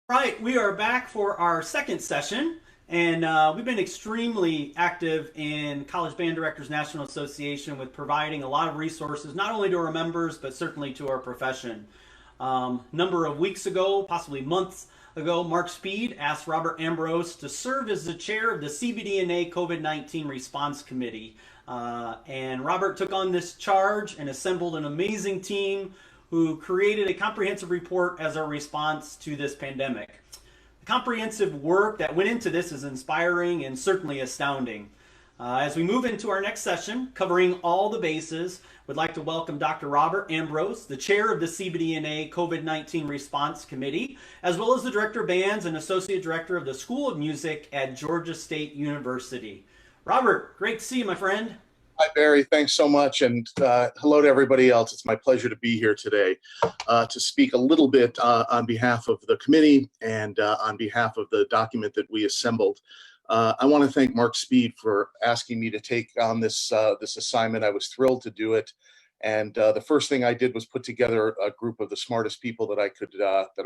Right, we are back for our second session, and we've been extremely active in College Band Directors National Association with providing a lot of resources, not only to our members, but certainly to our profession. Number of weeks ago, possibly months ago, Mark Speed asked Robert Ambrose to serve as the chair of the CBDNA COVID-19 Response Committee. And Robert took on this charge and assembled an amazing team who created a comprehensive report as a response to this pandemic. The comprehensive work that went into this is inspiring and certainly astounding. As we move into our next session, covering all the bases, we'd like to welcome Dr. Robert Ambrose, the chair of the CBDNA COVID-19 Response Committee, as well as the director of bands and associate director of the School of Music at Georgia State University. Robert, great to see you, my friend. Hi, Barry. Thanks so much. And hello to everybody else. It's my pleasure to be here today to speak a little bit on behalf of the committee and on behalf of the document that we assembled. I want to thank Mark Speed for asking me to take on this assignment. I was thrilled to do it. And the first thing I did was put together a group of the smartest people that I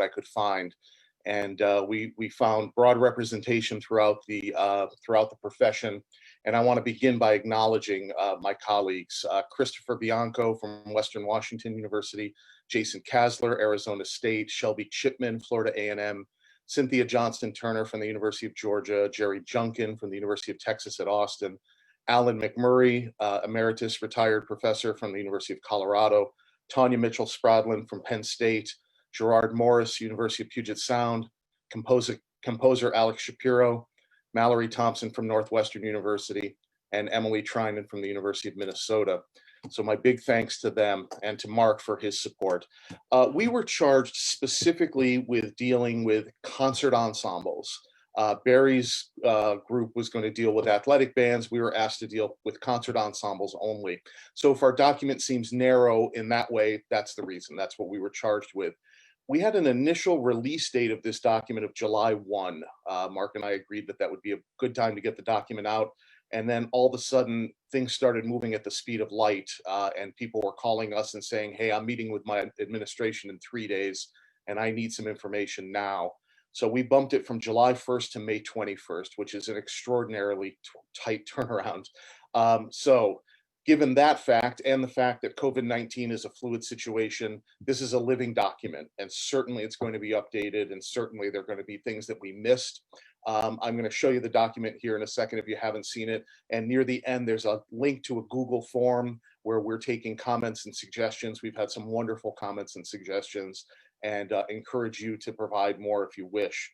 could find. And we found broad representation throughout the profession. And I want to begin by acknowledging my colleagues, Christopher Bianco from Western Washington University, Jason Kasler, Arizona State, Shelby Chipman, Florida A&M, Cynthia Johnston Turner from the University of Georgia, Jerry Junkin from the University of Texas at Austin, Alan McMurray, emeritus retired professor from the University of Colorado, Tanya Mitchell Spradlin from Penn State, Gerard Morris, University of Puget Sound, composer Alex Shapiro, Mallory Thompson from Northwestern University, and Emily Trinan from the University of Minnesota. So my big thanks to them and to Mark for his support. We were charged specifically with dealing with concert ensembles. Barry's group was going to deal with athletic bands. We were asked to deal with concert ensembles only. So if our document seems narrow in that way, that's the reason. That's what we were charged with. We had an initial release date of this document of July 1. Mark and I agreed that that would be a good time to get the document out. And then all of a sudden, things started moving at the speed of light, and people were calling us and saying, hey, I'm meeting with my administration in 3 days, and I need some information now. So we bumped it from July 1st to May 21st, which is an extraordinarily tight turnaround. So given that fact and the fact that COVID-19 is a fluid situation, this is a living document, and certainly it's going to be updated, and certainly there are going to be things that we missed. I'm going to show you the document here in a second if you haven't seen it. And near the end, there's a link to a Google form where we're taking comments and suggestions. We've had some wonderful comments and suggestions, and encourage you to provide more if you wish.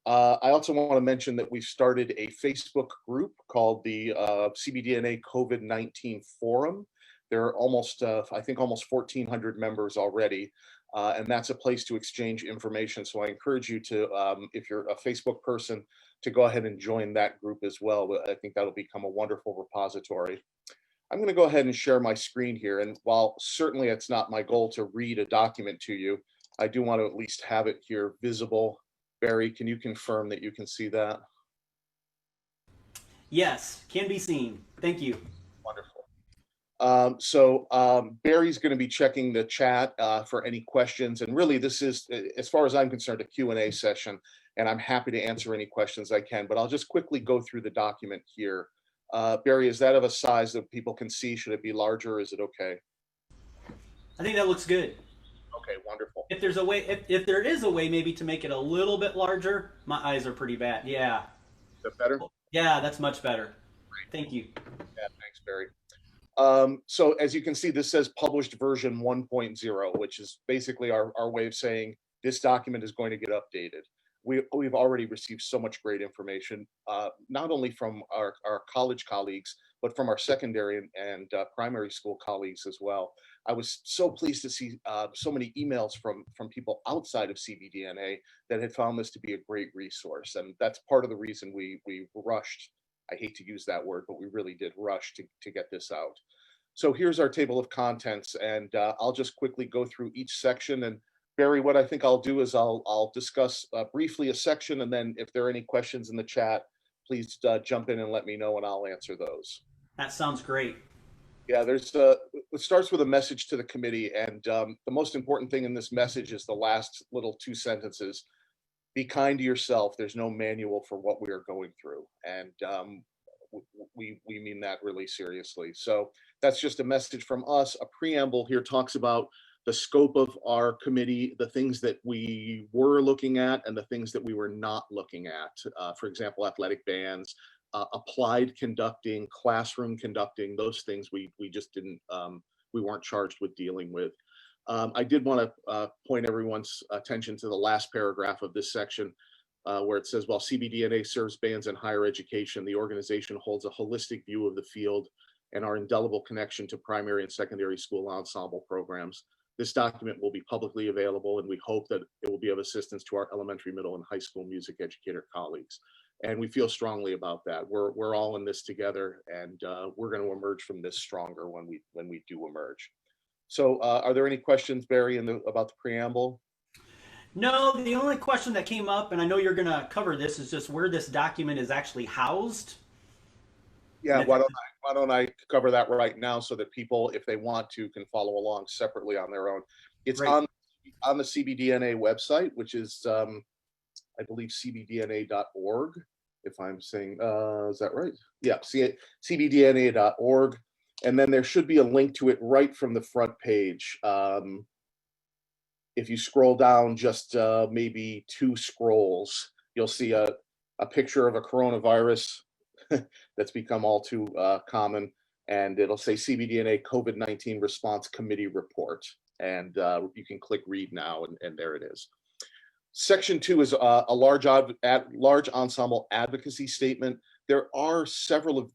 I also want to mention that we've started a Facebook group called the CBDNA COVID-19 Forum. There are almost, I think, almost 1,400 members already, and that's a place to exchange information. So I encourage you to, if you're a Facebook person, to go ahead and join that group as well. I think that'll become a wonderful repository. I'm going to go ahead and share my screen here. And while certainly it's not my goal to read a document to you, I do want to at least have it here visible. Barry, can you confirm that you can see that? Yes, can be seen. Thank you. Wonderful. Barry's going to be checking the chat for any questions. And really, this is, as far as I'm concerned, a Q&A session. And I'm happy to answer any questions I can. But I'll just quickly go through the document here. Barry, is that of a size that people can see? Should it be larger? Is it okay? I think that looks good. Okay, wonderful. If there's a way, if there is a way maybe to make it a little bit larger, my eyes are pretty bad. Yeah. Is that better? Yeah, that's much better. Thank you. Yeah, thanks, Barry. So as you can see, this says published version 1.0, which is basically our way of saying this document is going to get updated. We've already received so much great information, not only from our college colleagues, but from our secondary and primary school colleagues as well. I was so pleased to see so many emails from people outside of CBDNA that had found this to be a great resource. And that's part of the reason we rushed. I hate to use that word, but we really did rush to get this out. So here's our table of contents, and I'll just quickly go through each section. And Barry, what I think I'll do is I'll discuss briefly a section, and then if there are any questions in the chat, please jump in and let me know, and I'll answer those. That sounds great. Yeah, it starts with a message to the committee, and the most important thing in this message is the last little two sentences. be kind to yourself. There's no manual for what we are going through. And we mean that really seriously. So that's just a message from us. A preamble here talks about the scope of our committee, the things that we were looking at and the things that we were not looking at. For example, athletic bands, applied conducting, classroom conducting, those things we just didn't, we weren't charged with dealing with. I did want to point everyone's attention to the last paragraph of this section, where it says, while CBDNA serves bands in higher education, the organization holds a holistic view of the field and our indelible connection to primary and secondary school ensemble programs. This document will be publicly available, and we hope that it will be of assistance to our elementary, middle, and high school music educator colleagues. And we feel strongly about that. We're all in this together, and we're going to emerge from this stronger when we do emerge. So are there any questions, Barry, about the preamble? No, the only question that came up, and I know you're going to cover this, is just where this document is actually housed. Yeah, why don't I cover that right now so that people, if they want to, can follow along separately on their own. It's Great. on the CBDNA website, which is I believe cbdna.org, if I'm saying, is that right? Yeah, cbdna.org. And then there should be a link to it right from the front page. If you scroll down just maybe 2 scrolls, you'll see a picture of a coronavirus that's become all too common. And it'll say CBDNA COVID-19 Response Committee Report. And you can click read now, and there it is. Section 2 is a large ensemble advocacy statement. There are several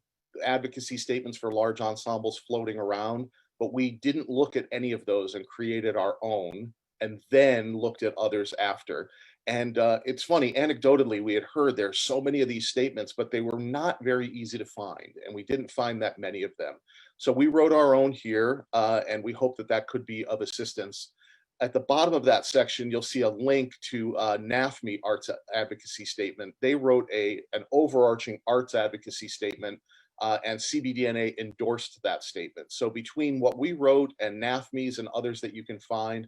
advocacy statements for large ensembles floating around, but we didn't look at any of those and created our own, and then looked at others after. And it's funny, anecdotally, we had heard there are so many of these statements, but they were not very easy to find, and we didn't find that many of them. So we wrote our own here, and we hope that that could be of assistance. At the bottom of that section, you'll see a link to NAFME Arts Advocacy Statement. They wrote an overarching arts advocacy statement, and CBDNA endorsed that statement. So between what we wrote and NAFME's and others that you can find,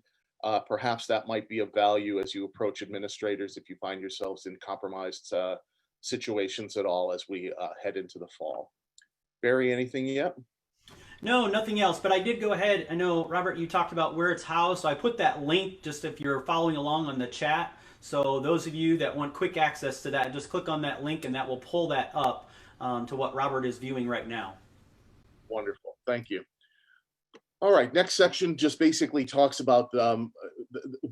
perhaps that might be of value as you approach administrators if you find yourselves in compromised situations at all as we head into the fall. Barry, anything yet? No, nothing else. But I did go ahead. I know, Robert, you talked about where it's housed. So I put that link just if you're following along on the chat. So those of you that want quick access to that, just click on that link and that will pull that up to what Robert is viewing right now. Wonderful. Thank you. All right, next section just basically talks about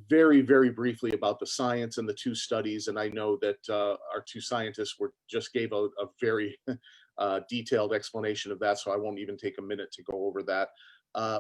very, very briefly about the science and the 2 studies. And I know that our 2 scientists just gave a very detailed explanation of that, so I won't even take a minute to go over that.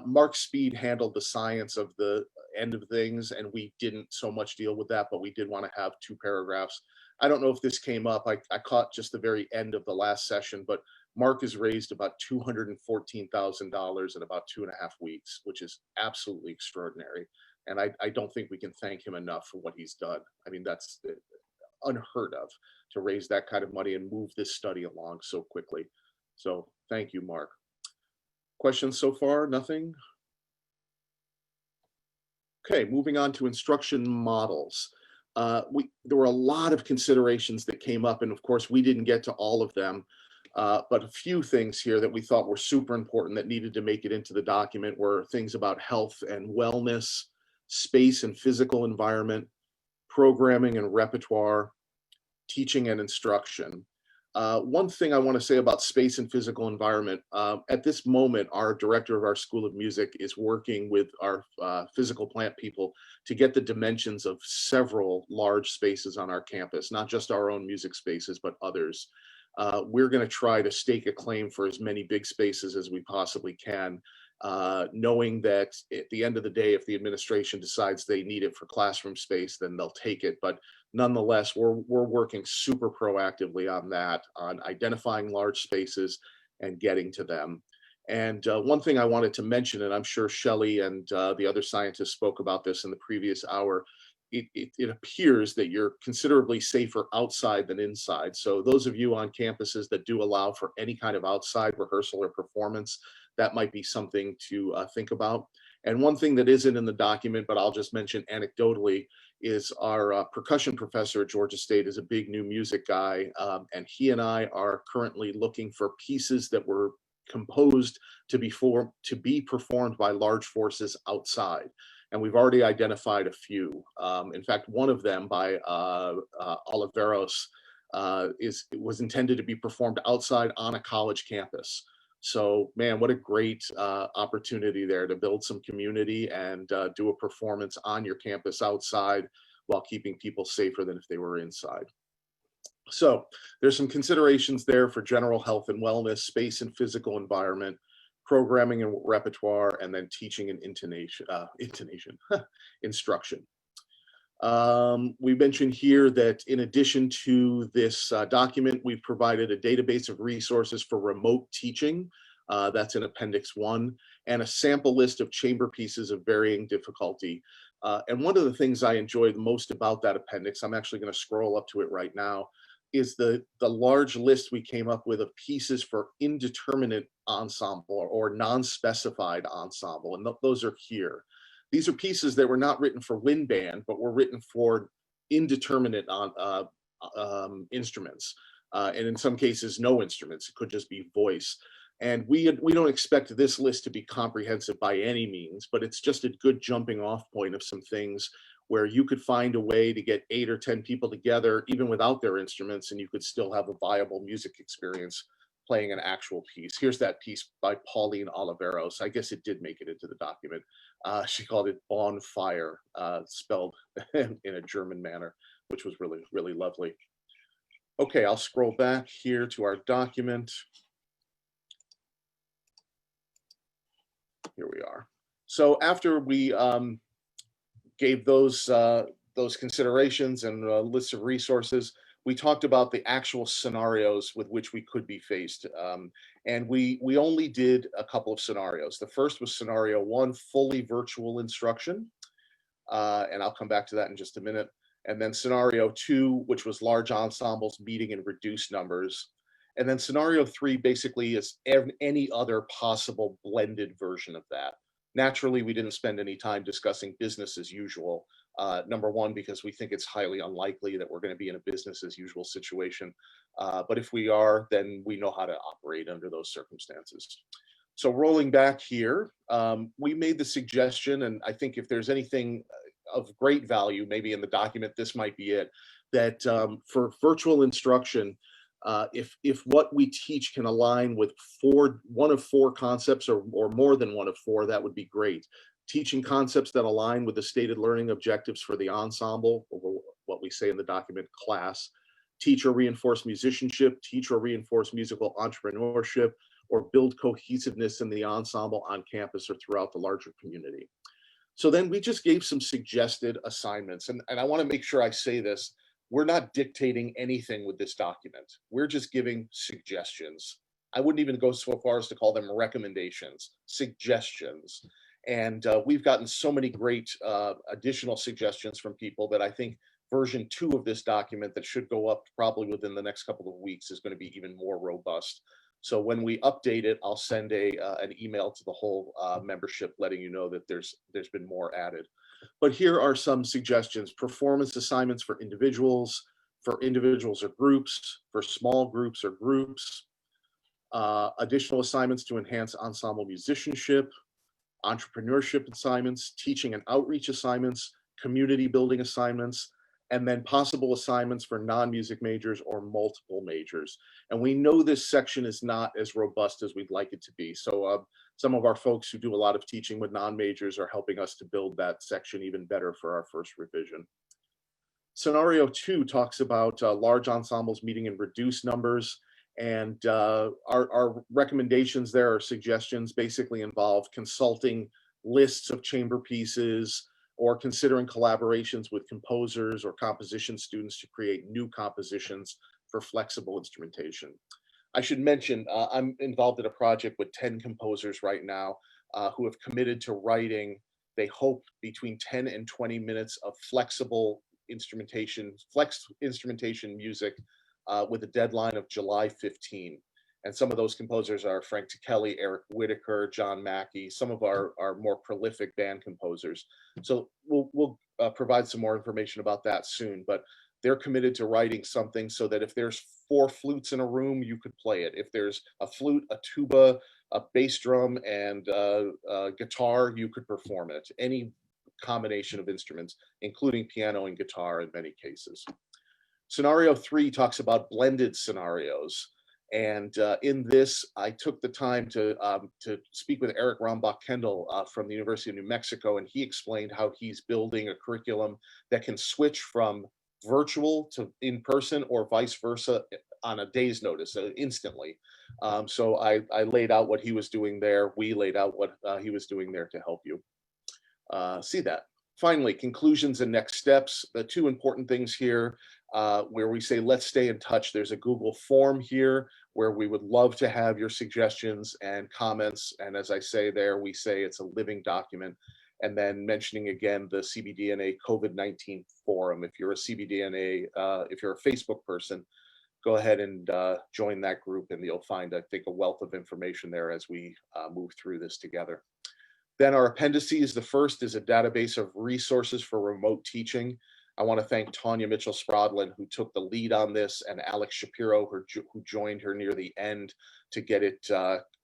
Mark Speed handled the science of the end of things, and we didn't so much deal with that, but we did want to have 2 paragraphs. I don't know if this came up. I caught just the very end of the last session, but Mark has raised about $214,000 in about 2.5 weeks, which is absolutely extraordinary. And I don't think we can thank him enough for what he's done. I mean, that's unheard of, to raise that kind of money and move this study along so quickly. So thank you, Mark. Questions so far? Nothing? Okay, moving on to instruction models. There were a lot of considerations that came up, and of course we didn't get to all of them, but a few things here that we thought were super important that needed to make it into the document were things about health and wellness, space and physical environment, programming and repertoire, teaching and instruction. One thing I want to say about space and physical environment, at this moment, our director of our School of Music is working with our physical plant people to get the dimensions of several large spaces on our campus, not just our own music spaces, but others. We're going to try to stake a claim for as many big spaces as we possibly can, knowing that at the end of the day, if the administration decides they need it for classroom space, then they'll take it. But nonetheless, we're working super proactively on that, on identifying large spaces and getting to them. And one thing I wanted to mention, and I'm sure Shelley and the other scientists spoke about this in the previous hour, it appears that you're considerably safer outside than inside. So those of you on campuses that do allow for any kind of outside rehearsal or performance, that might be something to think about. And one thing that isn't in the document, but I'll just mention anecdotally, is our percussion professor at Georgia State is a big new music guy, and he and I are currently looking for pieces that were composed to be performed by large forces outside. And we've already identified a few. In fact, one of them by Oliveros was intended to be performed outside on a college campus. So, man, what a great opportunity there to build some community and do a performance on your campus outside while keeping people safer than if they were inside. So there's some considerations there for general health and wellness, space and physical environment, programming and repertoire, and then teaching and instruction. We mentioned here that in addition to this document, we've provided a database of resources for remote teaching. That's in Appendix 1, and a sample list of chamber pieces of varying difficulty. And one of the things I enjoyed most about that appendix, I'm actually going to scroll up to it right now, is the large list we came up with of pieces for indeterminate ensemble or non-specified ensemble, and those are here. These are pieces that were not written for wind band, but were written for indeterminate instruments, and in some cases, no instruments. It could just be voice. And we don't expect this list to be comprehensive by any means, but it's just a good jumping off point of some things where you could find a way to get 8 or 10 people together, even without their instruments, and you could still have a viable music experience playing an actual piece. Here's that piece by Pauline Oliveros. I guess it did make it into the document. She called it Bonfire, spelled in a German manner, which was really, really lovely. Okay, I'll scroll back here to our document. Here we are. So after we gave those considerations and lists of resources, we talked about the actual scenarios with which we could be faced. And we only did a couple of scenarios. The first was scenario 1, fully virtual instruction. And I'll come back to that in just a minute. And then scenario 2, which was large ensembles meeting in reduced numbers. And then scenario 3 basically is any other possible blended version of that. Naturally, we didn't spend any time discussing business as usual. Number one, because we think it's highly unlikely that we're going to be in a business as usual situation. But if we are, then we know how to operate under those circumstances. So rolling back here, we made the suggestion, and I think if there's anything of great value, maybe in the document, this might be it, that for virtual instruction, if what we teach can align with one of four concepts or more than one of four, that would be great. Teaching concepts that align with the stated learning objectives for the ensemble, or what we say in the document, class, teacher reinforced musicianship, teacher reinforced musical entrepreneurship, or build cohesiveness in the ensemble on campus or throughout the larger community. So then we just gave some suggested assignments, and I want to make sure I say this. We're not dictating anything with this document. We're just giving suggestions. I wouldn't even go so far as to call them recommendations, suggestions. And we've gotten so many great additional suggestions from people that I think version 2 of this document that should go up probably within the next couple of weeks is going to be even more robust. So when we update it, I'll send an email to the whole membership letting you know that there's been more added. But here are some suggestions: performance assignments for individuals or groups, for small groups or groups, additional assignments to enhance ensemble musicianship, entrepreneurship assignments, teaching and outreach assignments, community building assignments, and then possible assignments for non-music majors or multiple majors. And we know this section is not as robust as we'd like it to be. So some of our folks who do a lot of teaching with non-majors are helping us to build that section even better for our first revision. Scenario 2 talks about large ensembles meeting in reduced numbers. And our recommendations there, or suggestions, basically involve consulting lists of chamber pieces or considering collaborations with composers or composition students to create new compositions for flexible instrumentation. I should mention, I'm involved in a project with 10 composers right now who have committed to writing, they hope, between 10 and 20 minutes of flexible instrumentation, music with a deadline of July 15. And some of those composers are Frank Kelly, Eric Whitaker, John Mackey, some of our more prolific band composers. So we'll provide some more information about that soon, but they're committed to writing something so that if there's 4 flutes in a room, you could play it. If there's a flute, a tuba, a bass drum, and a guitar, you could perform it. Any combination of instruments, including piano and guitar in many cases. Scenario 3 talks about blended scenarios. And in this, I took the time to speak with Eric Rombach-Kendall from the University of New Mexico, and he explained how he's building a curriculum that can switch from virtual to in-person or vice versa on a day's notice, instantly. So I laid out what he was doing there. We laid out what he was doing there to help you see that. Finally, conclusions and next steps. The 2 important things here where we say, let's stay in touch. There's a Google form here where we would love to have your suggestions and comments. And as I say there, we say it's a living document. And then mentioning again the CBDNA COVID-19 forum. If you're a CBDNA, if you're a Facebook person, go ahead and join that group, and you'll find, I think, a wealth of information there as we move through this together. Then our appendices. The first is a database of resources for remote teaching. I want to thank Tanya Mitchell-Sprodlin, who took the lead on this, and Alex Shapiro, who joined her near the end to get it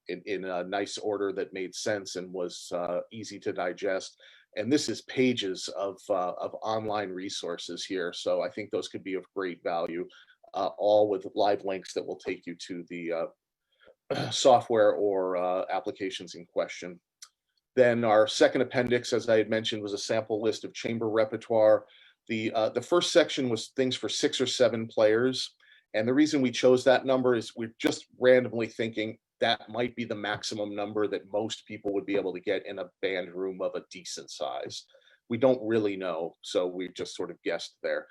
in a nice order that made sense and was easy to digest. And this is pages of online resources here. So I think those could be of great value, all with live links that will take you to the software or applications in question. Then our second appendix, as I had mentioned, was a sample list of chamber repertoire. The first section was things for 6 or 7 players. And the reason we chose that number is we're just randomly thinking that might be the maximum number that most people would be able to get in a band room of a decent size. We don't really know, so we just sort of guessed there.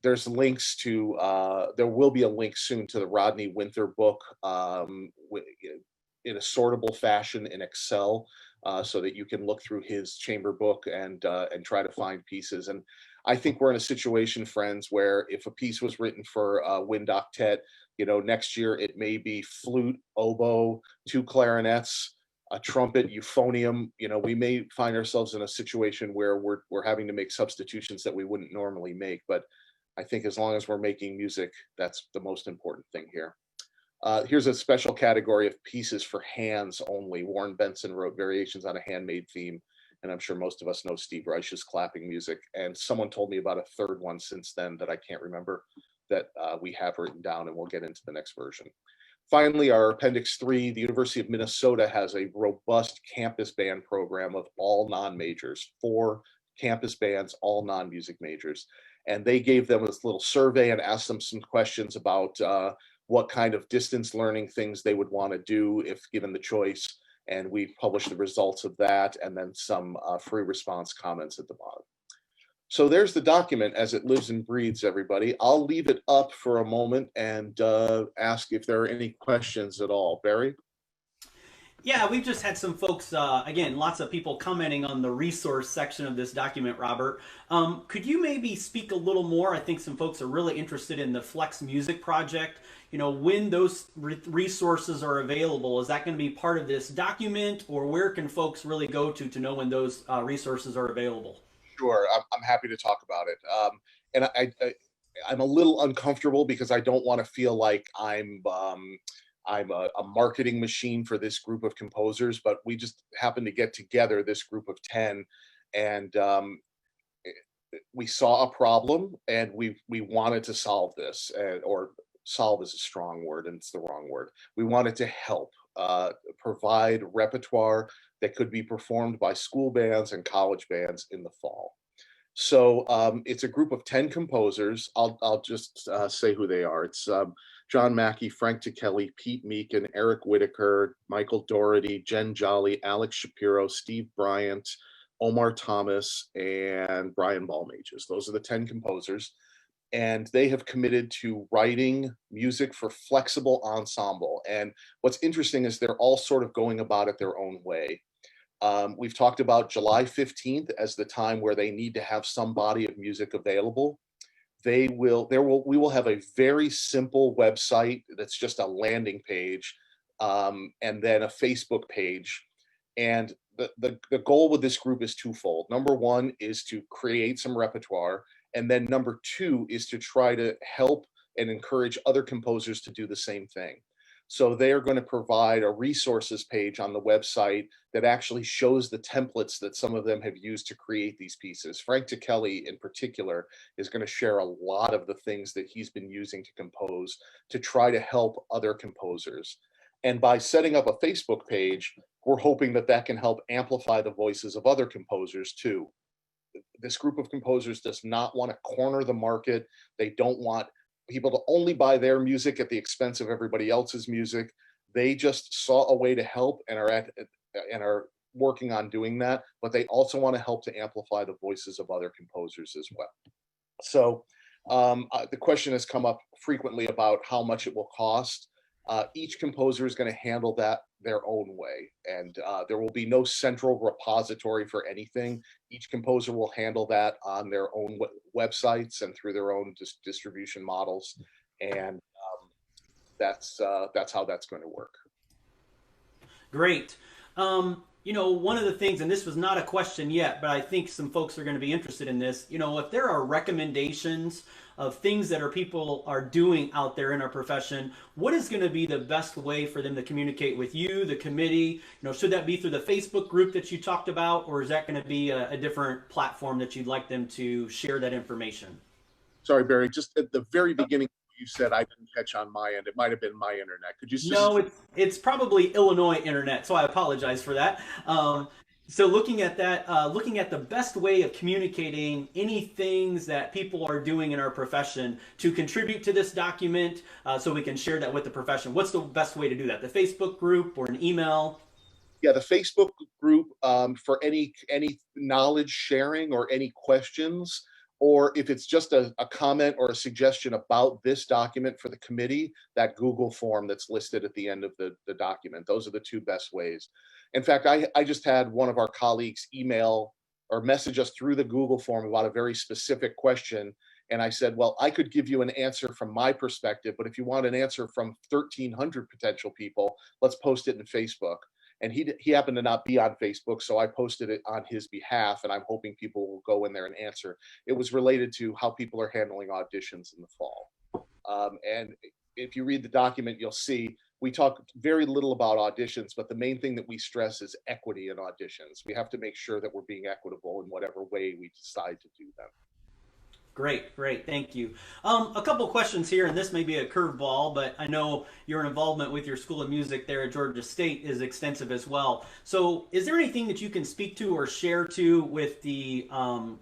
There's links to, there will be a link soon to the Rodney Winther book in a sortable fashion in Excel, so that you can look through his chamber book and try to find pieces. And I think we're in a situation, friends, where if a piece was written for wind octet, next year it may be flute, oboe, 2 clarinets, a trumpet, euphonium. We may find ourselves in a situation where we're having to make substitutions that we wouldn't normally make. But I think as long as we're making music, that's the most important thing here. Here's a special category of pieces for hands only. Warren Benson wrote variations on a handmade theme, and I'm sure most of us know Steve Reich's clapping music. And someone told me about a third one since then that I can't remember that we have written down, and we'll get into the next version. Finally, our Appendix 3, the University of Minnesota has a robust campus band program of all non-majors, 4 campus bands, all non-music majors. And they gave them this little survey and asked them some questions about what kind of distance learning things they would want to do if given the choice. And we published the results of that, and then some free response comments at the bottom. So there's the document as it lives and breathes, everybody. I'll leave it up for a moment and ask if there are any questions at all. Barry? Yeah, we've just had some folks, again, lots of people commenting on the resource section of this document, Robert. Could you maybe speak a little more? I think some folks are really interested in the Flex Music Project. When those resources are available, is that going to be part of this document, or where can folks really go to know when those resources are available? Sure, I'm happy to talk about it. And I'm a little uncomfortable because I don't want to feel like I'm a marketing machine for this group of composers, but we just happened to get together, this group of 10, and we saw a problem, and we wanted to solve this, or solve is a strong word, and it's the wrong word. We wanted to help provide repertoire that could be performed by school bands and college bands in the fall. So it's a group of 10 composers. I'll just say who they are. It's John Mackey, Frank Kelly, Pete Meekin, Eric Whitaker, Michael Doherty, Jen Jolly, Alex Shapiro, Steve Bryant, Omar Thomas, and Brian Balmages. Those are the 10 composers. And they have committed to writing music for flexible ensemble. And what's interesting is they're all sort of going about it their own way. We've talked about July 15th as the time where they need to have some body of music available. we will have a very simple website that's just a landing page, and then a Facebook page. And the goal with this group is twofold. Number one is to create some repertoire, and then number two is to try to help and encourage other composers to do the same thing. So they are going to provide a resources page on the website that actually shows the templates that some of them have used to create these pieces. Frank Kelly in particular is going to share a lot of the things that he's been using to compose to try to help other composers. And by setting up a Facebook page, we're hoping that that can help amplify the voices of other composers too. This group of composers does not want to corner the market. They don't want people to only buy their music at the expense of everybody else's music. They just saw a way to help and are working on doing that, but they also want to help to amplify the voices of other composers as well. So the question has come up frequently about how much it will cost. Each composer is going to handle that their own way, and there will be no central repository for anything. Each composer will handle that on their own websites and through their own distribution models, and that's how that's going to work. Great. One of the things, and this was not a question yet, but I think some folks are going to be interested in this. If there are recommendations of things that people are doing out there in our profession, what is going to be the best way for them to communicate with you, the committee? Should that be through the Facebook group that you talked about, or is that going to be a different platform that you'd like them to share that information? Sorry, Barry, just at the very beginning, you said I didn't catch on my end. It might have been my internet. Could you just... No, it's probably Illinois internet, so I apologize for that. So looking at that, looking at the best way of communicating any things that people are doing in our profession to contribute to this document, so we can share that with the profession. What's the best way to do that? The Facebook group or an email? Yeah, the Facebook group for any knowledge sharing or any questions, or if it's just a comment or a suggestion about this document for the committee, that Google form that's listed at the end of the document. Those are the two best ways. In fact, I just had one of our colleagues email or message us through the Google form about a very specific question. And I said, well, I could give you an answer from my perspective, but if you want an answer from 1,300 potential people, let's post it in Facebook. And he happened to not be on Facebook, so I posted it on his behalf, and I'm hoping people will go in there and answer. It was related to how people are handling auditions in the fall. And if you read the document, you'll see we talk very little about auditions, but the main thing that we stress is equity in auditions. We have to make sure that we're being equitable in whatever way we decide to do them. Great, great, thank you. A couple questions here, and this may be a curveball, but I know your involvement with your School of Music there at Georgia State is extensive as well. So is there anything that you can speak to or share to with the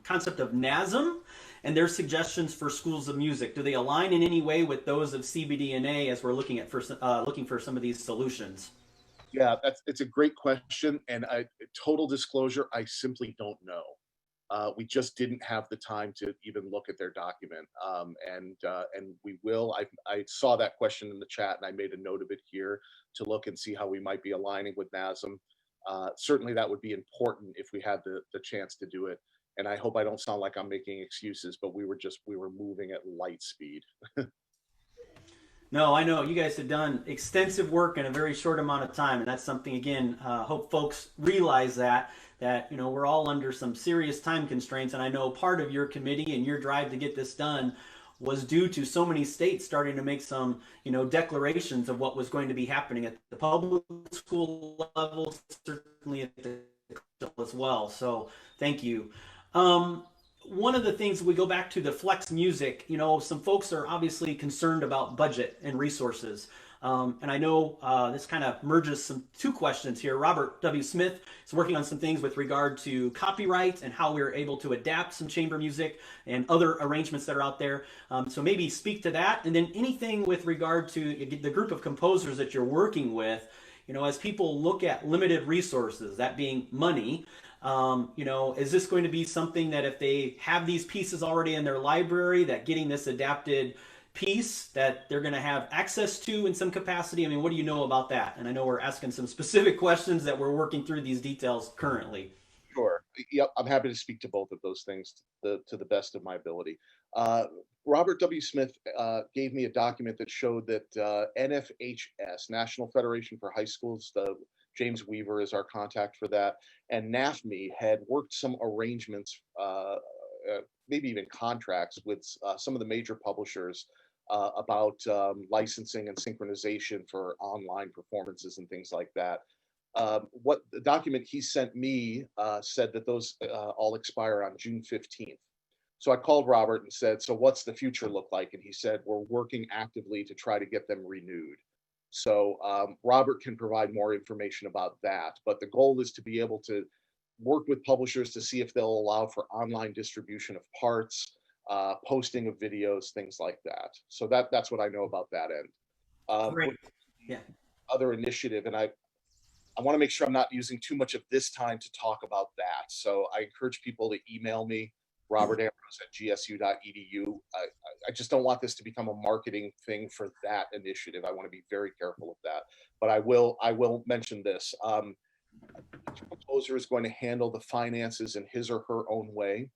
concept of NASM and their suggestions for schools of music? Do they align in any way with those of CBDNA as we're looking for some of these solutions? Yeah, it's a great question, and total disclosure, I simply don't know. We just didn't have the time to even look at their document, and we will. I saw that question in the chat, and I made a note of it here to look and see how we might be aligning with NASM. Certainly, that would be important if we had the chance to do it. And I hope I don't sound like I'm making excuses, but we were moving at light speed. No, I know you guys have done extensive work in a very short amount of time, and that's something, again, hope folks realize that we're all under some serious time constraints, and I know part of your committee and your drive to get this done was due to so many states starting to make some declarations of what was going to be happening at the public school level, certainly at the as well. So thank you. One of the things, we go back to the flex music, some folks are obviously concerned about budget and resources. And I know this kind of merges two questions here. Robert W. Smith is working on some things with regard to copyright and how we're able to adapt some chamber music and other arrangements that are out there. So maybe speak to that. And then anything with regard to the group of composers that you're working with, as people look at limited resources, that being money, is this going to be something that if they have these pieces already in their library, that getting this adapted piece that they're going to have access to in some capacity? I mean, what do you know about that? And I know we're asking some specific questions that we're working through these details currently. Sure. Yep. I'm happy to speak to both of those things to the best of my ability. Robert W. Smith gave me a document that showed that NFHS, National Federation for High Schools, James Weaver is our contact for that, and NAFME had worked some arrangements, maybe even contracts with some of the major publishers about licensing and synchronization for online performances and things like that. What the document he sent me said that those all expire on June 15th. So I called Robert and said, so what's the future look like? And he said, we're working actively to try to get them renewed. So Robert can provide more information about that. But the goal is to be able to work with publishers to see if they'll allow for online distribution of parts, posting of videos, things like that. So that's what I know about that end. Great. Yeah. Other initiative, and I want to make sure I'm not using too much of this time to talk about that. So I encourage people to email me, robertambrose@gsu.edu. I just don't want this to become a marketing thing for that initiative. I want to be very careful of that. But I will mention this. Each composer is going to handle the finances in his or her own way.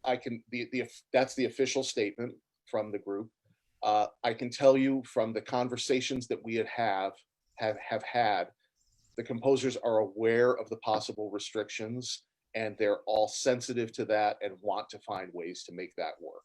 That's the official statement from the group. I can tell you from the conversations that we have had, the composers are aware of the possible restrictions, and they're all sensitive to that and want to find ways to make that work.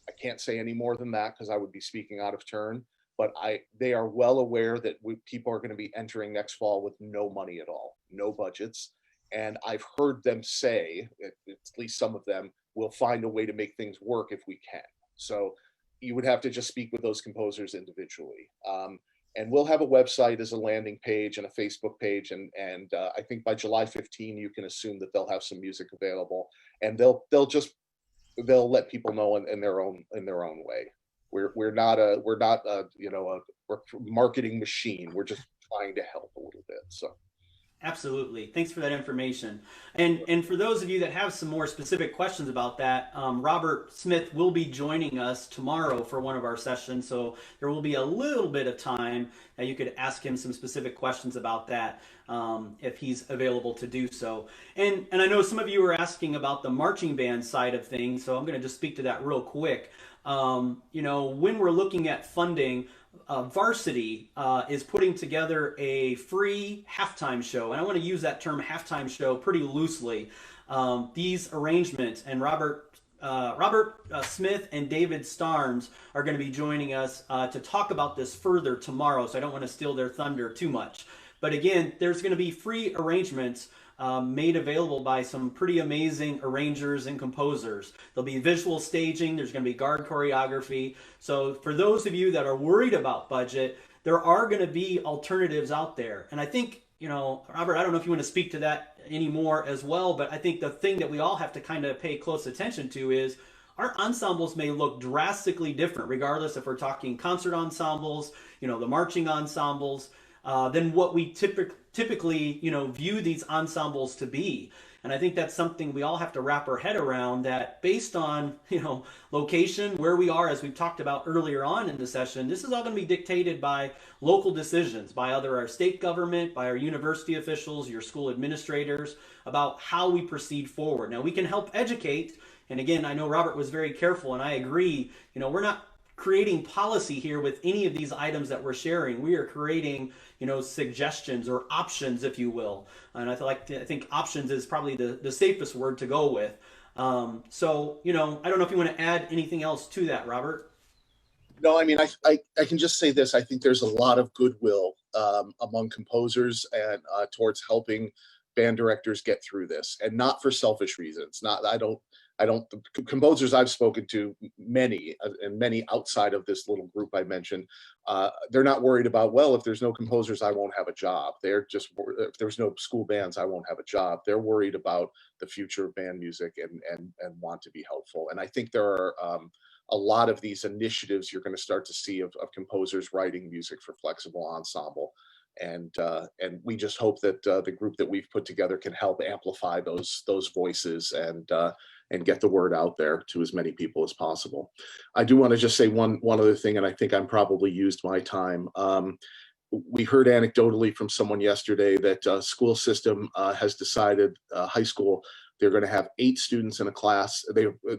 I can't say any more than that because I would be speaking out of turn, but they are well aware that people are going to be entering next fall with no money at all, no budgets. And I've heard them say, at least some of them, we'll find a way to make things work if we can. So you would have to just speak with those composers individually. And we'll have a website as a landing page and a Facebook page. And I think by July 15, you can assume that they'll have some music available, and they'll let people know in their own way. We're not a marketing machine. We're just trying to help a little bit. So. Absolutely. Thanks for that information. And for those of you that have some more specific questions about that, Robert Smith will be joining us tomorrow for one of our sessions. So there will be a little bit of time that you could ask him some specific questions about that if he's available to do so. And I know some of you are asking about the marching band side of things, so I'm going to just speak to that real quick. When we're looking at funding, Varsity is putting together a free halftime show, and I want to use that term halftime show pretty loosely. These arrangements, and Robert Smith and David Starnes are going to be joining us to talk about this further tomorrow, so I don't want to steal their thunder too much. But again, there's going to be free arrangements made available by some pretty amazing arrangers and composers. There'll be visual staging, there's going to be guard choreography. So for those of you that are worried about budget, there are going to be alternatives out there. And I think, Robert, I don't know if you want to speak to that anymore as well, but I think the thing that we all have to kind of pay close attention to is our ensembles may look drastically different, regardless if we're talking concert ensembles, the marching ensembles, than what we typically, view these ensembles to be. And I think that's something we all have to wrap our head around, that based on, location, where we are, as we've talked about earlier on in the session, this is all going to be dictated by local decisions, by either our state government, by our university officials, your school administrators, about how we proceed forward. Now, we can help educate. And again, I know Robert was very careful, and I agree, we're not creating policy here with any of these items that we're sharing. We are creating, suggestions or options, if you will. And I think options is probably the safest word to go with. So, I don't know if you want to add anything else to that, Robert. No, I mean, I can just say this. I think there's a lot of goodwill among composers and towards helping band directors get through this, and not for selfish reasons. The composers I've spoken to, many outside of this little group I mentioned, they're not worried about, well, if there's no composers, I won't have a job. They're just, if there's no school bands, I won't have a job. They're worried about the future of band music and want to be helpful. And I think there are a lot of these initiatives you're going to start to see of composers writing music for flexible ensemble. And we just hope that the group that we've put together can help amplify those voices and get the word out there to as many people as possible. I do want to just say one other thing, and I think I'm probably used my time. We heard anecdotally from someone yesterday that school system has decided, high school, they're going to have 8 students in a class.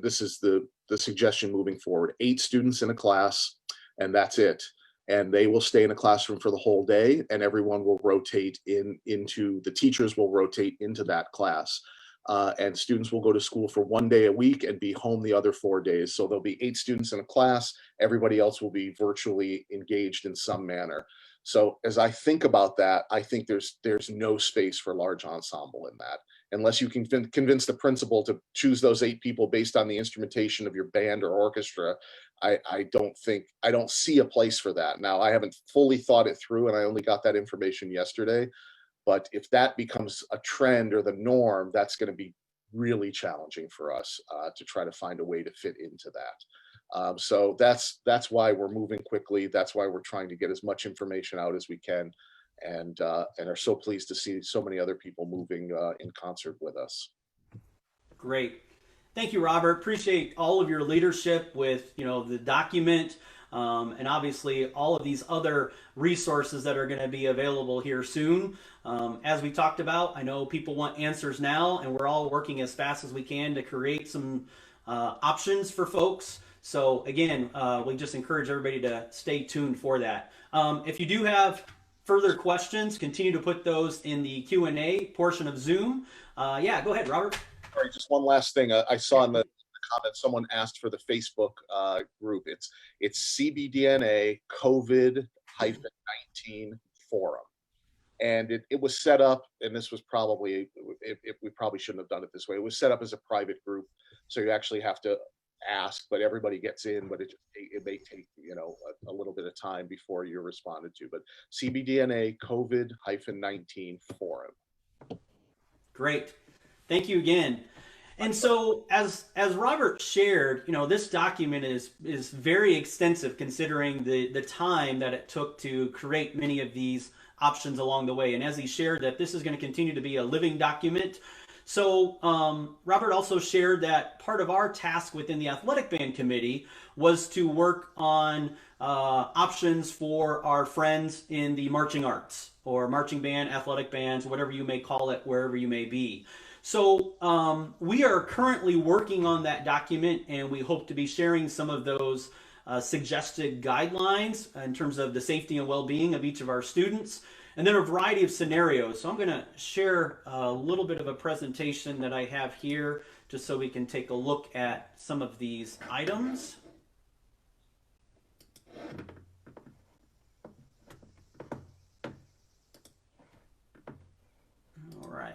This is the the suggestion moving forward. 8 students in a class, and that's it. And they will stay in a classroom for the whole day, and everyone will rotate into the teachers will rotate into that class. And students will go to school for 1 day a week and be home the other 4 days. So there'll be 8 students in a class. Everybody else will be virtually engaged in some manner. So as I think about that, I think there's no space for large ensemble in that, unless you can convince the principal to choose those 8 people based on the instrumentation of your band or orchestra. I don't see a place for that. Now, I haven't fully thought it through, and I only got that information yesterday. But if that becomes a trend or the norm, that's going to be really challenging for us to try to find a way to fit into that. So that's why we're moving quickly. That's why we're trying to get as much information out as we can, and are so pleased to see so many other people moving in concert with us. Great. Thank you, Robert. Appreciate all of your leadership with, the document, and obviously all of these other resources that are going to be available here soon. As we talked about, I know people want answers now, and we're all working as fast as we can to create some options for folks. So again, we just encourage everybody to stay tuned for that. If you do have further questions, continue to put those in the Q&A portion of Zoom. Yeah, go ahead, Robert. Sorry, just one last thing. I saw in the comments someone asked for the Facebook group. It's CBDNA COVID-19 forum. And it was set up, and this was probably, we probably shouldn't have done it this way. It was set up as a private group, so you actually have to ask, but everybody gets in, but it may take, a little bit of time before you're responded to. But CBDNA COVID-19 forum. Great. Thank you again. And so as Robert shared, this document is very extensive considering the time that it took to create many of these options along the way. And as he shared that this is going to continue to be a living document. So Robert also shared that part of our task within the athletic band committee was to work on options for our friends in the marching arts or marching band, athletic bands, whatever you may call it, wherever you may be. So we are currently working on that document, and we hope to be sharing some of those suggested guidelines in terms of the safety and well-being of each of our students, and then a variety of scenarios. So I'm going to share a little bit of a presentation that I have here just so we can take a look at some of these items. All right.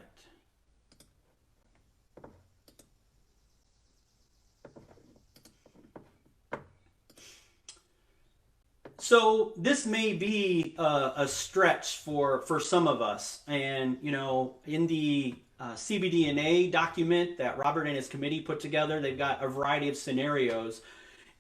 So this may be a stretch for some of us. And, in the CBDNA document that Robert and his committee put together, they've got a variety of scenarios.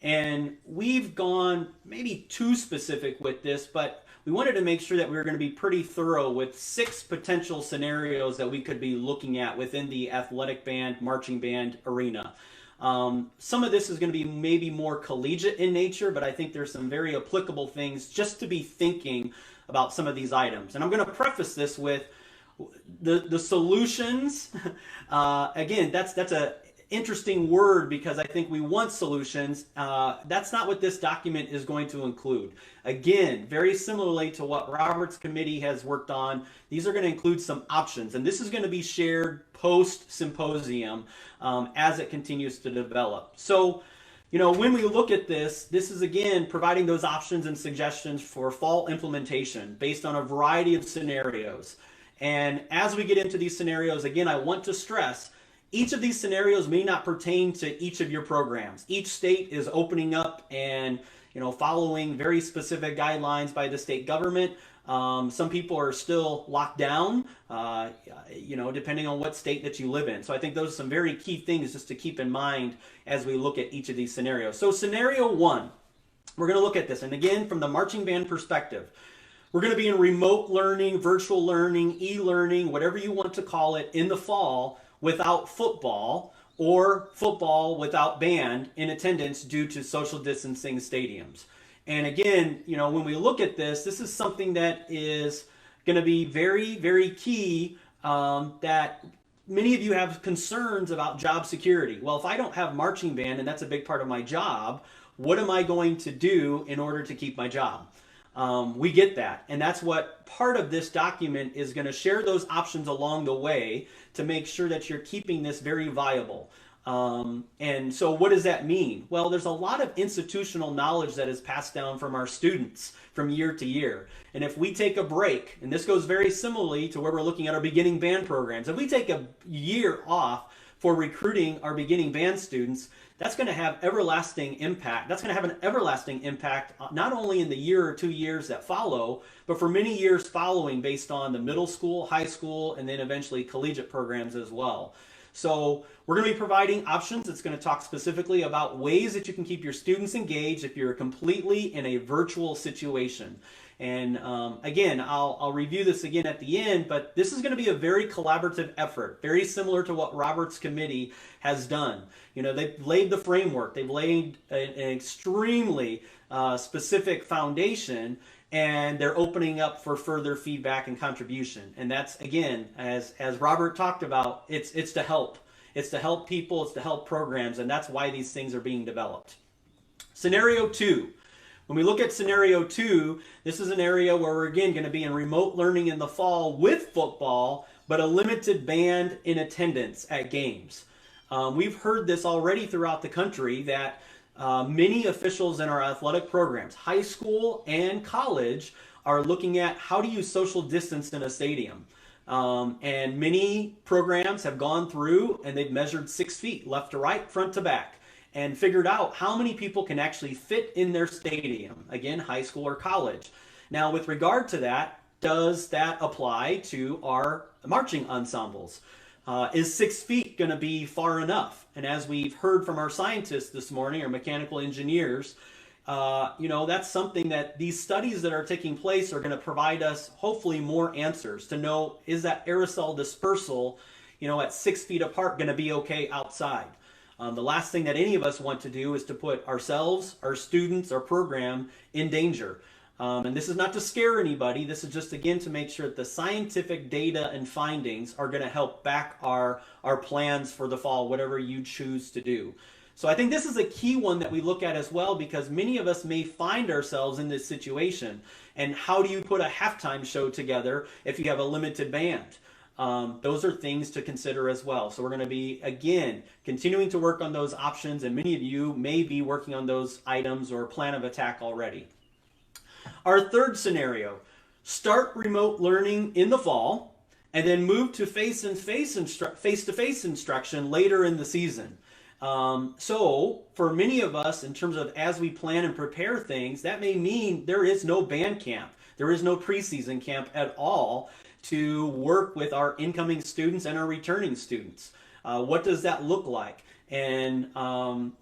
And we've gone maybe too specific with this, but we wanted to make sure that we were going to be pretty thorough with 6 potential scenarios that we could be looking at within the athletic band, marching band arena. Some of this is going to be maybe more collegiate in nature, but I think there's some very applicable things just to be thinking about some of these items. And I'm going to preface this with the solutions. Again, that's a interesting word because I think we want solutions. That's not what this document is going to include. Again, very similarly to what Robert's committee has worked on, these are going to include some options, and this is going to be shared post-symposium as it continues to develop. So, when we look at this is again providing those options and suggestions for fall implementation based on a variety of scenarios. And as we get into these scenarios, again, I want to stress each of these scenarios may not pertain to each of your programs. Each state is opening up and following very specific guidelines by the state government. Some people are still locked down, depending on what state that you live in. So I think those are some very key things just to keep in mind as we look at each of these scenarios. So scenario 1, we're going to look at this. And again, from the marching band perspective, we're going to be in remote learning, virtual learning, e-learning, whatever you want to call it, in the fall without football, or football without band in attendance due to social distancing stadiums. And again, when we look at this is something that is going to be very, very key, that many of you have concerns about job security. Well, if I don't have marching band, and that's a big part of my job, what am I going to do in order to keep my job? We get that. And that's what part of this document is going to share those options along the way to make sure that you're keeping this very viable. And so what does that mean? Well, there's a lot of institutional knowledge that is passed down from our students from year to year. And if we take a break, and this goes very similarly to where we're looking at our beginning band programs, if we take a year off for recruiting our beginning band students, that's going to have everlasting impact. That's going to have an everlasting impact not only in the year or 2 years that follow, but for many years following based on the middle school, high school, and then eventually collegiate programs as well. So we're going to be providing options. It's going to talk specifically about ways that you can keep your students engaged if you're completely in a virtual situation. And again, I'll review this again at the end, but this is going to be a very collaborative effort, very similar to what Robert's committee has done. You know, they've laid the framework, they've laid an extremely specific foundation, and they're opening up for further feedback and contribution. And that's, again, as Robert talked about, it's to help. It's to help people, it's to help programs, and that's why these things are being developed. Scenario 2. When we look at scenario 2, this is an area where we're again going to be in remote learning in the fall with football, but a limited band in attendance at games. We've heard this already throughout the country that many officials in our athletic programs, high school and college, are looking at how to use social distance in a stadium. And many programs have gone through and they've measured 6 feet, left to right, front to back, and figured out how many people can actually fit in their stadium, again, high school or college. Now, with regard to that, does that apply to our marching ensembles? Is 6 feet going to be far enough? And as we've heard from our scientists this morning, our mechanical engineers, you know, that's something that these studies that are taking place are going to provide us hopefully more answers to know, is that aerosol dispersal, you know, at 6 feet apart going to be okay outside? The last thing that any of us want to do is to put ourselves, our students, our program in danger. And this is not to scare anybody. This is just, again, to make sure that the scientific data and findings are going to help back our plans for the fall, whatever you choose to do. So I think this is a key one that we look at as well, because many of us may find ourselves in this situation. And how do you put a halftime show together if you have a limited band? Those are things to consider as well. So we're going to be, again, continuing to work on those options, and many of you may be working on those items or plan of attack already. Our third scenario, start remote learning in the fall and then move to face-to-face instruction later in the season. So for many of us, in terms of as we plan and prepare things, that may mean there is no band camp. There is no preseason camp at all to work with our incoming students and our returning students. What does that look like? And,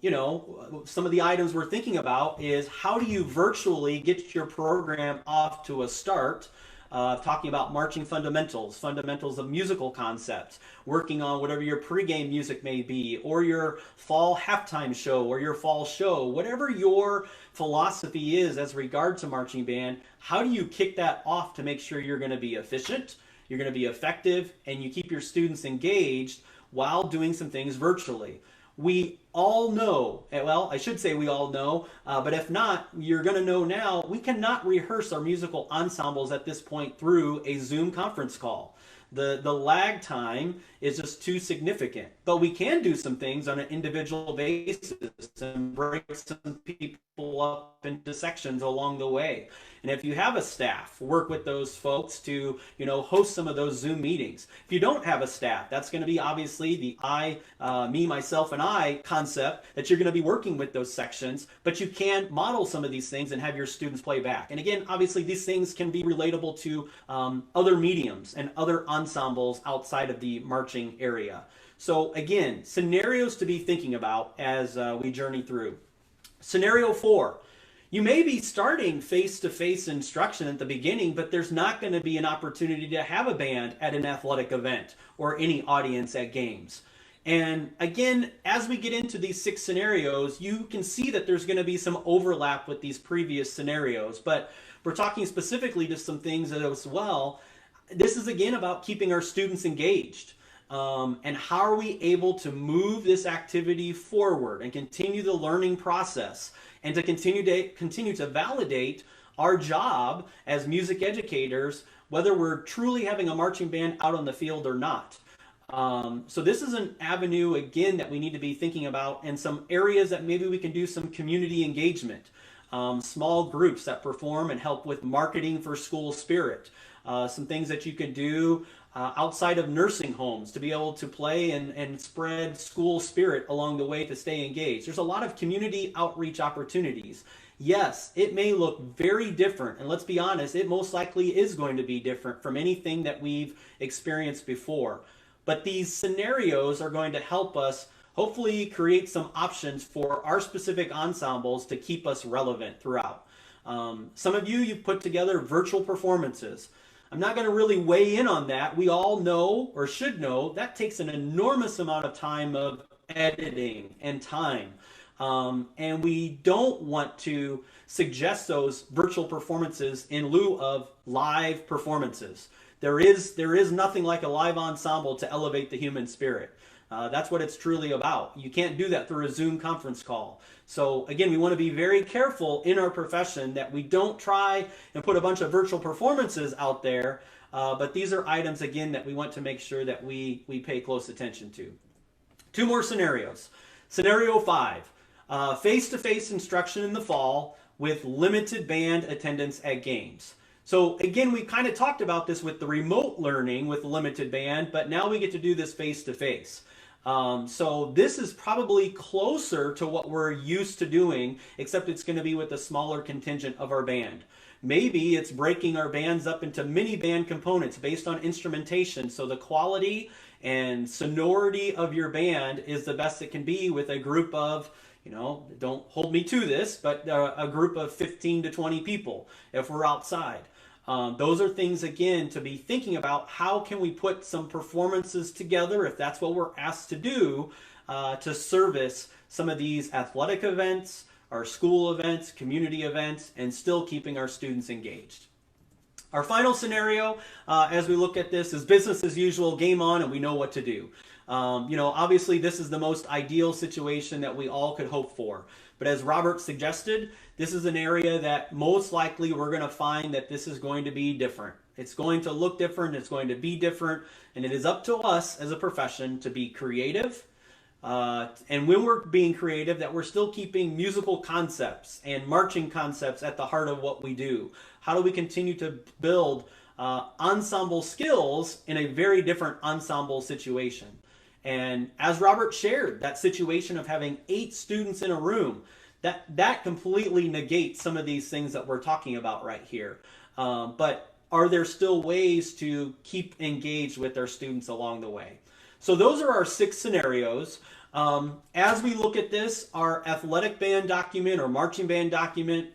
you know, some of the items we're thinking about is how do you virtually get your program off to a start, talking about marching fundamentals of musical concepts, working on whatever your pregame music may be, or your fall halftime show, or your fall show, whatever your philosophy is as regard to marching band. How do you kick that off to make sure you're going to be efficient, you're going to be effective, and you keep your students engaged while doing some things virtually? We all know, well, I should say we all know, but if not, you're going to know now, we cannot rehearse our musical ensembles at this point through a Zoom conference call. The lag time is just too significant. But we can do some things on an individual basis and break some people up into sections along the way. And if you have a staff, work with those folks to, you know, host some of those Zoom meetings. If you don't have a staff, that's going to be obviously the me, myself, and I concept that you're going to be working with those sections, but you can model some of these things and have your students play back. And again, obviously these things can be relatable to other mediums and other ensembles outside of the marching area. So again, scenarios to be thinking about as we journey through. Scenario 4. You may be starting face-to-face instruction at the beginning, but there's not going to be an opportunity to have a band at an athletic event or any audience at games. And again, as we get into these 6 scenarios, you can see that there's going to be some overlap with these previous scenarios, but we're talking specifically to some things as well. This is again about keeping our students engaged. and how are we able to move this activity forward and continue the learning process and to continue to validate our job as music educators, whether we're truly having a marching band out on the field or not. So this is an avenue, again, that we need to be thinking about, and some areas that maybe we can do some community engagement, small groups that perform and help with marketing for school spirit, some things that you can do outside of nursing homes to be able to play and spread school spirit along the way to stay engaged. There's a lot of community outreach opportunities. Yes, it may look very different, and let's be honest, it most likely is going to be different from anything that we've experienced before. But these scenarios are going to help us hopefully create some options for our specific ensembles to keep us relevant throughout. Some of you've put together virtual performances. I'm not going to really weigh in on that. We all know, or should know, that takes an enormous amount of time of editing and time. And we don't want to suggest those virtual performances in lieu of live performances. There is nothing like a live ensemble to elevate the human spirit. That's what it's truly about. You can't do that through a Zoom conference call. So again, we want to be very careful in our profession that we don't try and put a bunch of virtual performances out there, but these are items, again, that we want to make sure that we pay close attention to. Two more scenarios. Scenario 5, face-to-face instruction in the fall with limited band attendance at games. So again, we kind of talked about this with the remote learning with limited band, but now we get to do this face-to-face. So this is probably closer to what we're used to doing, except it's going to be with a smaller contingent of our band. Maybe it's breaking our bands up into mini band components based on instrumentation, so the quality and sonority of your band is the best it can be with a group of, don't hold me to this, but a group of 15 to 20 people if we're outside. Those are things, again, to be thinking about. How can we put some performances together, if that's what we're asked to do, to service some of these athletic events, our school events, community events, and still keeping our students engaged. Our final scenario, as we look at this, is business as usual, game on, and we know what to do. Obviously this is the most ideal situation that we all could hope for. But as Robert suggested, this is an area that most likely we're going to find that this is going to be different. It's going to look different, it's going to be different, and it is up to us as a profession to be creative. And when we're being creative, that we're still keeping musical concepts and marching concepts at the heart of what we do. How do we continue to build ensemble skills in a very different ensemble situation? And as Robert shared, that situation of having 8 students in a room, that completely negates some of these things that we're talking about right here. But are there still ways to keep engaged with our students along the way? So those are our 6 scenarios. As we look at this, our athletic band document or marching band document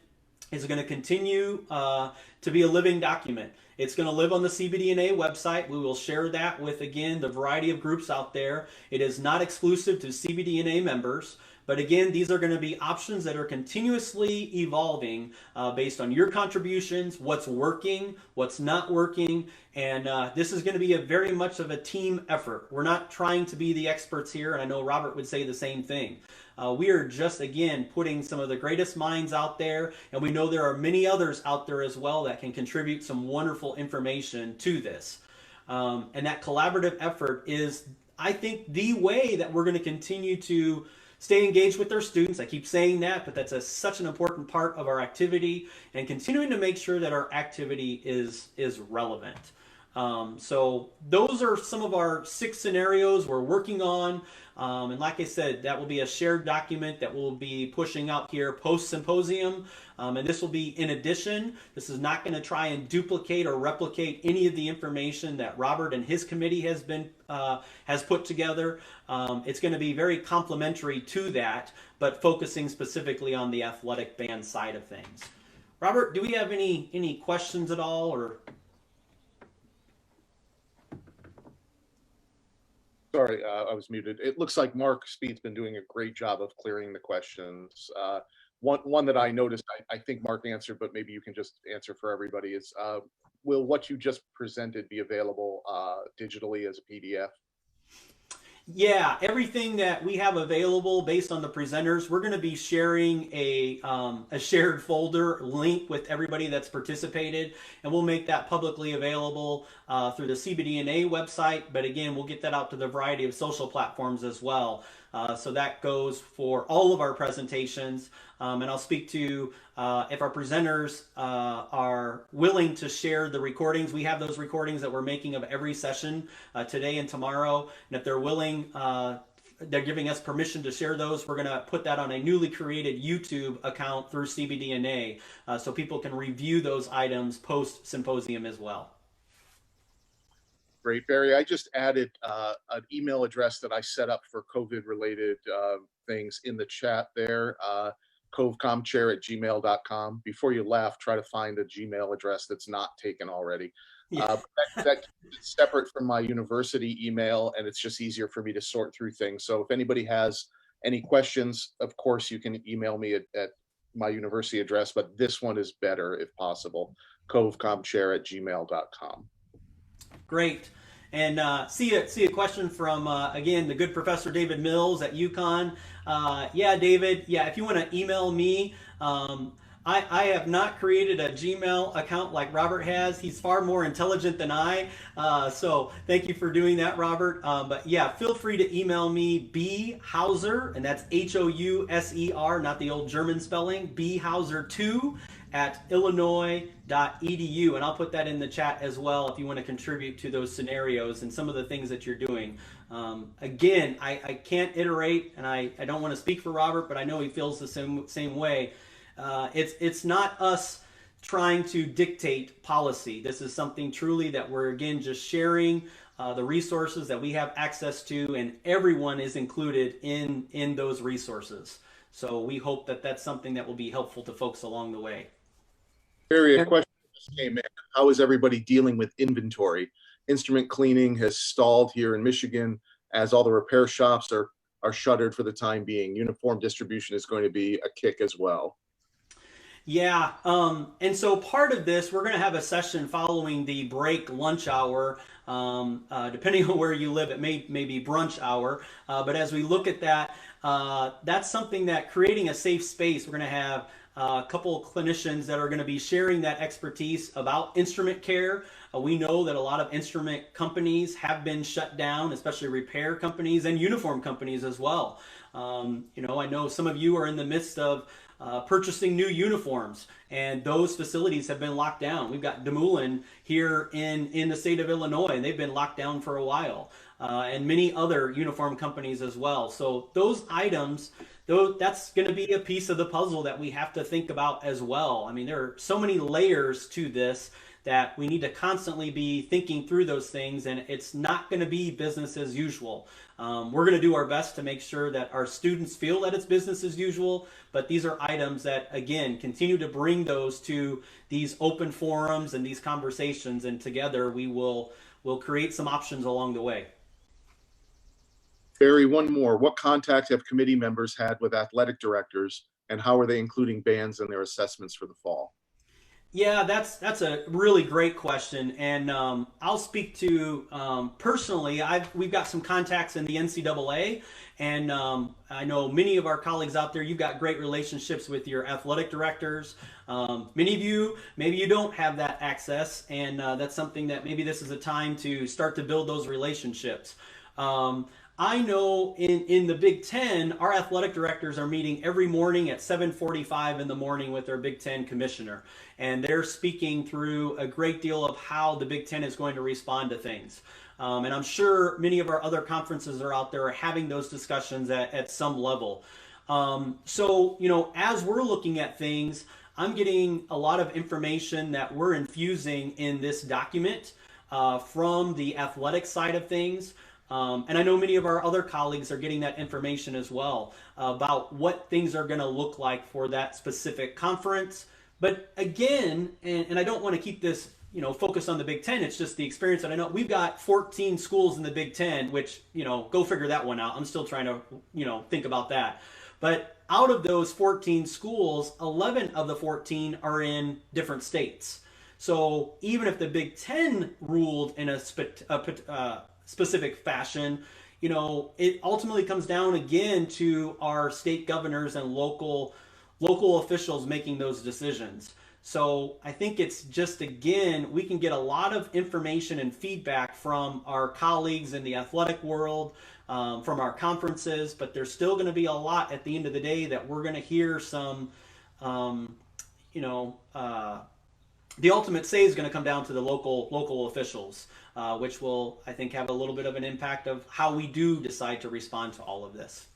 is going to continue to be a living document. It's going to live on the CBDNA website. We will share that with, again, the variety of groups out there. It is not exclusive to CBDNA members. But again, these are going to be options that are continuously evolving based on your contributions, what's working, what's not working, and this is going to be a very much of a team effort. We're not trying to be the experts here, and I know Robert would say the same thing. We are just, again, putting some of the greatest minds out there, and we know there are many others out there as well that can contribute some wonderful information to this. And that collaborative effort is, I think, the way that we're going to continue to stay engaged with our students. I keep saying that, but that's such an important part of our activity, and continuing to make sure that our activity is relevant. So those are some of our 6 scenarios we're working on. And like I said, that will be a shared document that we'll be pushing out here post-symposium. And this will be in addition. This is not going to try and duplicate or replicate any of the information that Robert and his committee has put together. It's going to be very complementary to that, but focusing specifically on the athletic band side of things. Robert, do we have any questions at all, or? Sorry, I was muted. It looks like Mark Speed's been doing a great job of clearing the questions. One that I noticed, I think Mark answered, but maybe you can just answer for everybody, is will what you just presented be available digitally as a PDF? Yeah, everything that we have available based on the presenters, we're going to be sharing a shared folder link with everybody that's participated, and we'll make that publicly available through the CBDNA website. But again, we'll get that out to the variety of social platforms as well. So that goes for all of our presentations. And I'll speak to if our presenters are willing to share the recordings. We have those recordings that we're making of every session today and tomorrow. And if they're willing, they're giving us permission to share those. We're going to put that on a newly created YouTube account through CBDNA so people can review those items post symposium as well. Great, Barry. I just added an email address that I set up for COVID-related things in the chat there, covecomchair@gmail.com. Before you laugh, try to find a Gmail address that's not taken already. Yeah. That's separate from my university email, and it's just easier for me to sort through things. So if anybody has any questions, of course, you can email me at my university address, but this one is better if possible, covecomchair@gmail.com. Great. And see a question from, again, the good Professor David Mills at UConn. Yeah, David, yeah, if you want to email me, I have not created a Gmail account like Robert has. He's far more intelligent than I. So thank you for doing that, Robert. But yeah, feel free to email me, B Hauser, and that's Houser, not the old German spelling, bhauser2 at illinois.edu, and I'll put that in the chat as well if you want to contribute to those scenarios and some of the things that you're doing. Again, I can't iterate, and I don't want to speak for Robert, but I know he feels the same way. It's not us trying to dictate policy. This is something truly that we're, again, just sharing the resources that we have access to, and everyone is included in those resources. So we hope that that's something that will be helpful to folks along the way. Barry, a question just came in. How is everybody dealing with inventory? Instrument cleaning has stalled here in Michigan as all the repair shops are shuttered for the time being. Uniform distribution is going to be a kick as well. Yeah, and so part of this, we're going to have a session following the break lunch hour. Depending on where you live, it may be brunch hour. But as we look at that, that's something that creating a safe space, we're going to have a couple of clinicians that are going to be sharing that expertise about instrument care. We know that a lot of instrument companies have been shut down, especially repair companies and uniform companies as well. I know some of you are in the midst of purchasing new uniforms, and those facilities have been locked down. We've got Demoulen here in the state of Illinois, and they've been locked down for a while, and many other uniform companies as well. So those items, that's going to be a piece of the puzzle that we have to think about as well. I mean, there are so many layers to this that we need to constantly be thinking through those things, and it's not going to be business as usual. We're going to do our best to make sure that our students feel that it's business as usual, but these are items that, again, continue to bring those to these open forums and these conversations, and together we'll create some options along the way. Barry, one more. What contact have committee members had with athletic directors, and how are they including bands in their assessments for the fall? Yeah, that's a really great question, and I'll speak to personally. We've got some contacts in the NCAA, and I know many of our colleagues out there. You've got great relationships with your athletic directors. Many of you, maybe you don't have that access, and that's something that maybe this is a time to start to build those relationships. I know in the Big Ten, our athletic directors are meeting every morning at 7:45 in the morning with their Big Ten commissioner. And they're speaking through a great deal of how the Big Ten is going to respond to things. And I'm sure many of our other conferences are out there having those discussions at some level. So, as we're looking at things, I'm getting a lot of information that we're infusing in this document from the athletic side of things. And I know many of our other colleagues are getting that information as well about what things are going to look like for that specific conference. But again, and I don't want to keep this focused on the Big Ten. It's just the experience that I know. We've got 14 schools in the Big Ten, which, go figure that one out. I'm still trying to, think about that. But out of those 14 schools, 11 of the 14 are in different states. So even if the Big Ten ruled in a specific fashion, it ultimately comes down again to our state governors and local officials making those decisions. So I think it's just, again, we can get a lot of information and feedback from our colleagues in the athletic world, from our conferences, but there's still going to be a lot at the end of the day that we're going to hear some, um, you know, the ultimate say is going to come down to the local officials, which will, I think, have a little bit of an impact of how we do decide to respond to all of this.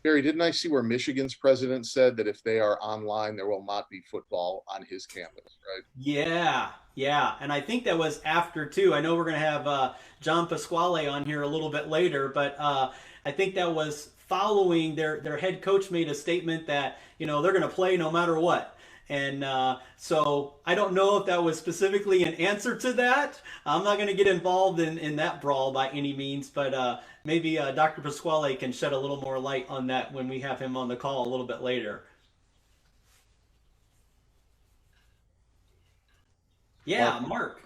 Barry, didn't I see where Michigan's president said that if they are online, there will not be football on his campus, right? Yeah, yeah, and I think that was after too. I know we're going to have John Pasquale on here a little bit later, but I think that was following their head coach made a statement that they're going to play no matter what. And so I don't know if that was specifically an answer to that. I'm not going to get involved in that brawl by any means, but maybe Dr. Pasquale can shed a little more light on that when we have him on the call a little bit later. Yeah, Mark.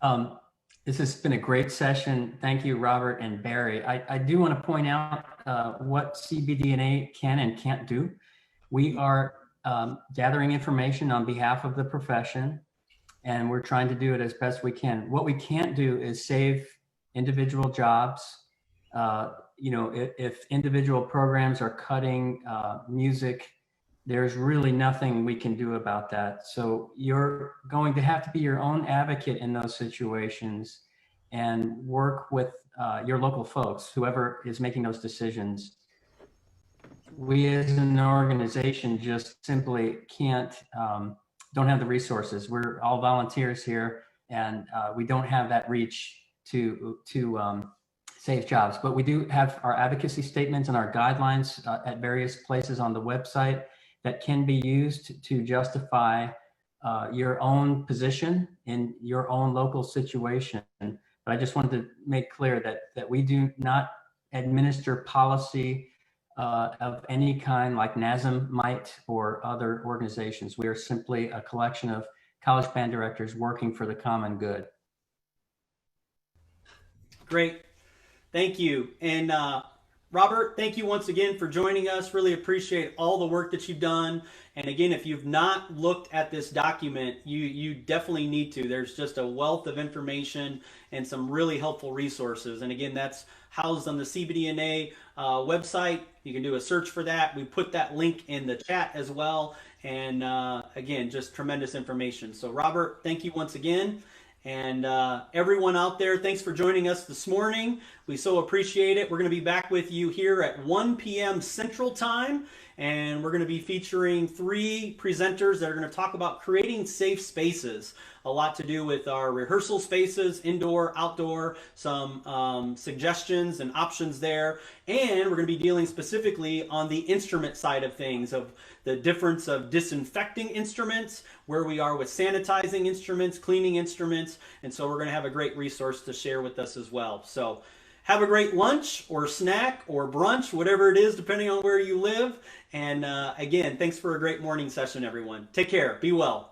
Um, this has been a great session. Thank you, Robert and Barry. I do want to point out what CBDNA can and can't do. We are gathering information on behalf of the profession, and we're trying to do it as best we can. What we can't do is save individual jobs. If individual programs are cutting music, there's really nothing we can do about that. So you're going to have to be your own advocate in those situations and work with your local folks, whoever is making those decisions. We as an organization just simply don't have the resources. We're all volunteers here, and we don't have that reach to save jobs. But we do have our advocacy statements and our guidelines at various places on the website that can be used to justify your own position in your own local situation. But I just wanted to make clear that we do not administer policy of any kind like NASM might or other organizations. We are simply a collection of college band directors working for the common good. Great. Thank you. And Robert, thank you once again for joining us. Really appreciate all the work that you've done. And again, if you've not looked at this document, you definitely need to. There's just a wealth of information and some really helpful resources. And again, that's housed on the CBDNA website. You can do a search for that. We put that link in the chat as well. And again, just tremendous information. So Robert, thank you once again. And everyone out there, thanks for joining us this morning. We so appreciate it. We're going to be back with you here at 1 p.m. Central Time. And we're going to be featuring 3 presenters that are going to talk about creating safe spaces. A lot to do with our rehearsal spaces, indoor, outdoor, some suggestions and options there. And we're going to be dealing specifically on the instrument side of things, of the difference of disinfecting instruments, where we are with sanitizing instruments, cleaning instruments. And so we're going to have a great resource to share with us as well. So have a great lunch or snack or brunch, whatever it is, depending on where you live. And again, thanks for a great morning session, everyone. Take care. Be well.